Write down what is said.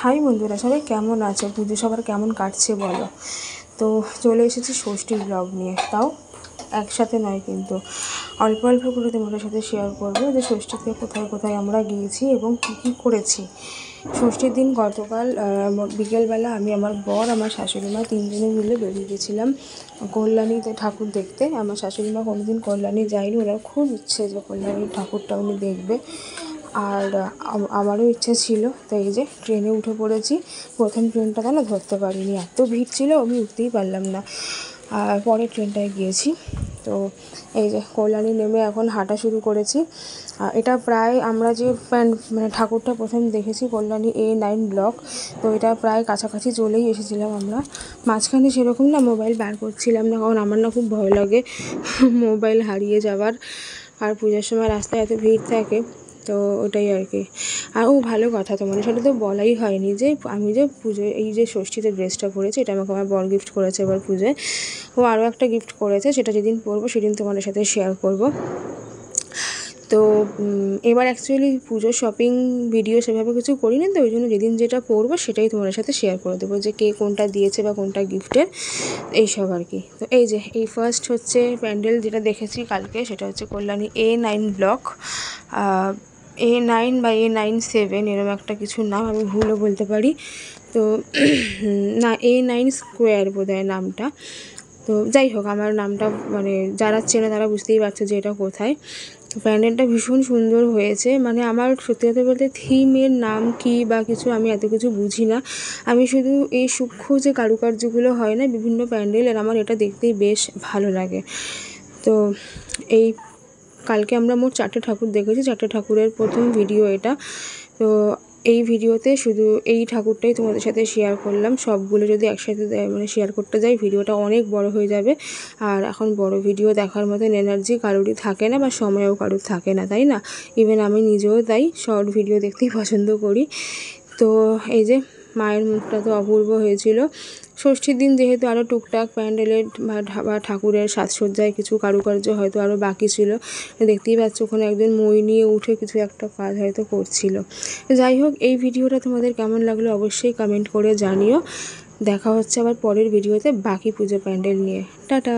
High বন্ধুরা, সবাই কেমন আছো? পুজো সবার কেমন কাটছে বলো। তো চলে এসেছি ষষ্ঠীর ব্লগ নিয়ে, তাও একসাথে নয়, কিন্তু অল্প অল্প করে তোমাদের সাথে শেয়ার করবো যে ষষ্ঠীতে কোথায় কোথায় আমরা গিয়েছি এবং কী কী করেছি। ষষ্ঠীর দিন গতকাল বিকেলবেলা আমি, আমার বর, আমার শাশুড়িমা তিনজনে মিলে বেরিয়ে গেছিলাম কল্যাণীতে ঠাকুর দেখতে। আমার শাশুড়িমা কোনোদিন কল্যাণী যায়নি, ওনার খুব ইচ্ছে যে কল্যাণীর ঠাকুরটা উনি দেখবে, আর আমারও ইচ্ছে ছিল। তো এই যে ট্রেনে উঠে পড়েছি। প্রথম ট্রেনটা না ধরতে পারিনি, এত ভিড় ছিল আমি উঠতেই পারলাম না, আর পরের ট্রেনটায় গিয়েছি। তো এই যে কল্যাণী নেমে এখন হাঁটা শুরু করেছি। এটা প্রায় আমরা যে মানে ঠাকুরটা প্রথম দেখেছি কল্যাণী A9 ব্লক, তো এটা প্রায় কাছাকাছি চলেই এসেছিলাম আমরা। মাঝখানে সেরকম না মোবাইল বার করছিলাম না, কারণ আমার না খুব ভয় লাগে মোবাইল হারিয়ে যাওয়ার, আর পূজার সময় রাস্তায় এত ভিড় থাকে, তো ওটাই আর কি। আর ভালো কথা, তোমাদের সাথে তো বলাই হয়নি যে আমি যে পুজোয় এই যে ষষ্ঠীতে ড্রেসটা পরেছি, এটা আমাকে আমার বর গিফট করেছে এবার পুজোয়। ও আরও একটা গিফট করেছে, সেটা যেদিন পরবো সেদিন তোমাদের সাথে শেয়ার করব। তো এবার অ্যাকচুয়ালি পুজোর শপিং ভিডিও সেভাবে কিছু করিনি, তো ওই জন্য যেদিন যেটা পরবো সেটাই তোমাদের সাথে শেয়ার করে দেবো, যে কে কোনটা দিয়েছে বা কোনটা গিফটের, এইসব আর কি। তো এই যে এই ফার্স্ট হচ্ছে প্যান্ডেল যেটা দেখেছি কালকে, সেটা হচ্ছে কল্যাণী A9 ব্লক, A9 বা A97 এরকম একটা কিছু নাম, আমি ভুলও বলতে পারি। তো না, A9 স্কোয়ার বোধহয় নামটা। তো যাই হোক, আমার নামটা মানে যারা চেনে তারা বুঝতেই পারছে যে এটা কোথায়। প্যান্ডেলটা ভীষণ সুন্দর হয়েছে, মানে আমার সত্যি কথা বলতে থিমের নাম কি বা কিছু আমি এত কিছু বুঝি না, আমি শুধু এই সূক্ষ্ম যে কারুকার্যগুলো হয় না বিভিন্ন প্যান্ডেলের, আমার এটা দেখতেই বেশ ভালো লাগে। তো এই কালকে আমরা মোট 4টে ঠাকুর দেখেছি, 4টে ঠাকুরের প্রথম ভিডিও এটা। তো এই ভিডিওতে শুধু এই ঠাকুরটাই তোমাদের সাথে শেয়ার করলাম, সবগুলো যদি একসাথে মানে শেয়ার করতে যাই ভিডিওটা অনেক বড় হয়ে যাবে, আর এখন বড় ভিডিও দেখার মতন এনার্জি কারোরই থাকে না বা সময়ও কারোর থাকে না, তাই না? ইভেন আমি নিজেও তাই শর্ট ভিডিও দেখতেই পছন্দ করি। তো এই যে মায়ের মুখটা তো অপূর্ব হয়েছিল। ষষ্ঠীর দিন যেহেতু আরও টুকটাক প্যান্ডেলের বা ঠাকুরের সাজসজ্জায় কিছু কারুকার্য হয়তো আরও বাকি ছিল, দেখতেই পাচ্ছ ওখানে একজন মই নিয়ে উঠে কিছু একটা কাজ হয়তো করছিল। যাই হোক, এই ভিডিওটা তোমাদের কেমন লাগলো অবশ্যই কমেন্ট করে জানিও। দেখা হচ্ছে আবার পরের ভিডিওতে বাকি পুজো প্যান্ডেল নিয়ে। টাটা।